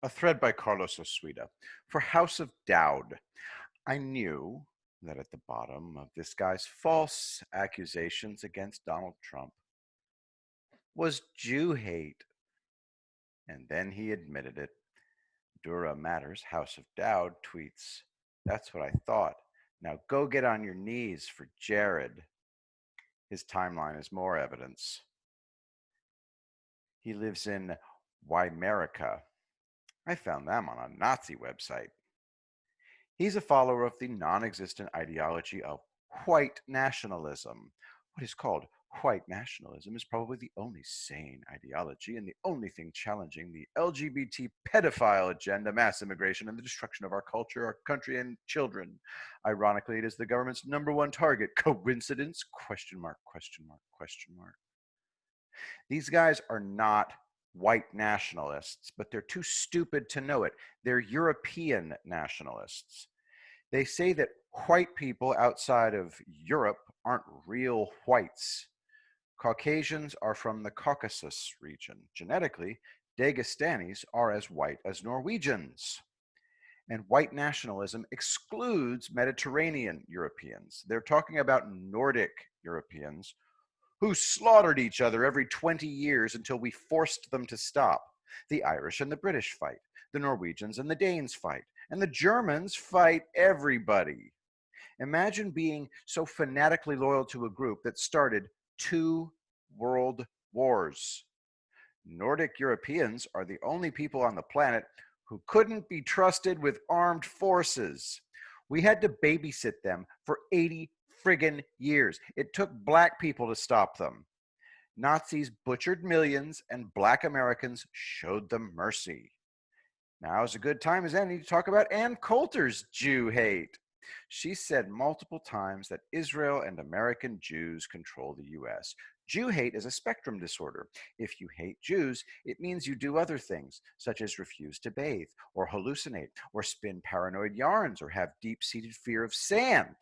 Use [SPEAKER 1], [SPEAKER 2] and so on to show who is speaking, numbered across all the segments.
[SPEAKER 1] A thread by Carlos Osuida. For House of Dowd, I knew that at the bottom of this guy's false accusations against Donald Trump was Jew hate. And then he admitted it. Dura Matters, House of Dowd tweets, "That's what I thought. Now go get on your knees for Jared." His timeline is more evidence. He lives in Weimarica. I found them on a Nazi website. He's a follower of the non-existent ideology of white nationalism. What is called white nationalism is probably the only sane ideology and the only thing challenging the LGBT pedophile agenda, mass immigration, and the destruction of our culture, our country, and children. Ironically, it is the government's number one target. Coincidence? Question mark, question mark, question mark. These guys are not white nationalists, but they're too stupid to know it. They're European nationalists. They say that white people outside of Europe aren't real whites. Caucasians are from the Caucasus region. Genetically, Dagestanis are as white as Norwegians. And white nationalism excludes Mediterranean Europeans. They're talking about Nordic Europeans who slaughtered each other every 20 years until we forced them to stop. The Irish and the British fight. The Norwegians and the Danes fight. And the Germans fight everybody. Imagine being so fanatically loyal to a group that started 2 world wars. Nordic Europeans are the only people on the planet who couldn't be trusted with armed forces. We had to babysit them for 80 friggin' years. It took black people to stop them. Nazis butchered millions, and black Americans showed them mercy. Now is a good time as any to talk about Ann Coulter's Jew hate. She said multiple times that Israel and American Jews control the US. Jew hate is a spectrum disorder. If you hate Jews, it means you do other things, such as refuse to bathe, or hallucinate, or spin paranoid yarns, or have deep-seated fear of sand.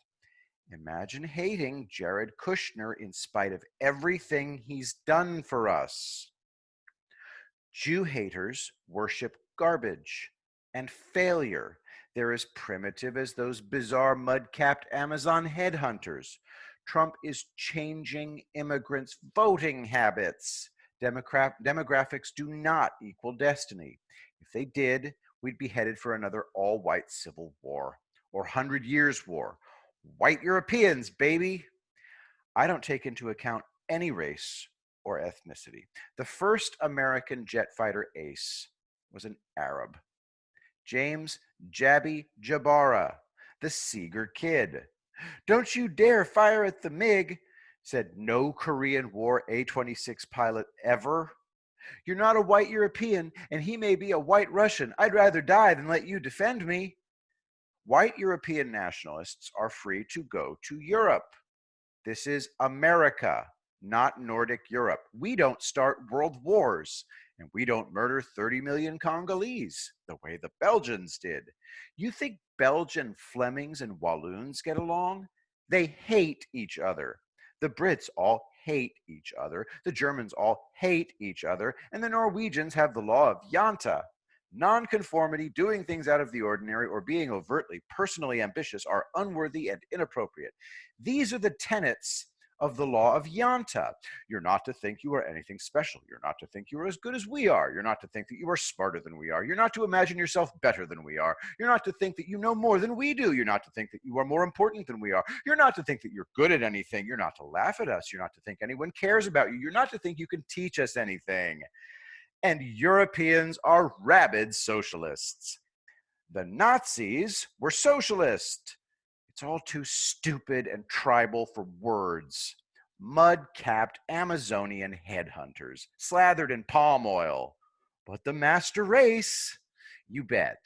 [SPEAKER 1] Imagine hating Jared Kushner in spite of everything he's done for us. Jew haters worship garbage and failure. They're as primitive as those bizarre mud-capped Amazon headhunters. Trump is changing immigrants' voting habits. Demographics do not equal destiny. If they did, we'd be headed for another all-white civil war or 100 Years' War. White Europeans, baby. I don't take into account any race or ethnicity. The first American jet fighter ace was an Arab. James Jabby Jabara, the Seeger Kid. "Don't you dare fire at the MiG," said no Korean War A-26 pilot ever. "You're not a white European, and he may be a white Russian. I'd rather die than let you defend me." White European nationalists are free to go to Europe. This is America, not Nordic Europe. We don't start world wars, and we don't murder 30 million Congolese the way the Belgians did. You think Belgian Flemings and Walloons get along? They hate each other. The Brits all hate each other. The Germans all hate each other. And the Norwegians have the law of Janta. Nonconformity, doing things out of the ordinary, or being overtly personally ambitious are unworthy and inappropriate. These are the tenets of the law of Janta. You're not to think you are anything special. You're not to think you are as good as we are. You're not to think that you are smarter than we are. You're not to imagine yourself better than we are. You're not to think that you know more than we do. You're not to think that you are more important than we are. You're not to think that you're good at anything. You're not to laugh at us. You're not to think anyone cares about you. You're not to think you can teach us anything. And Europeans are rabid socialists. The Nazis were socialist. It's all too stupid and tribal for words. Mud-capped Amazonian headhunters, slathered in palm oil. But the master race, you bet.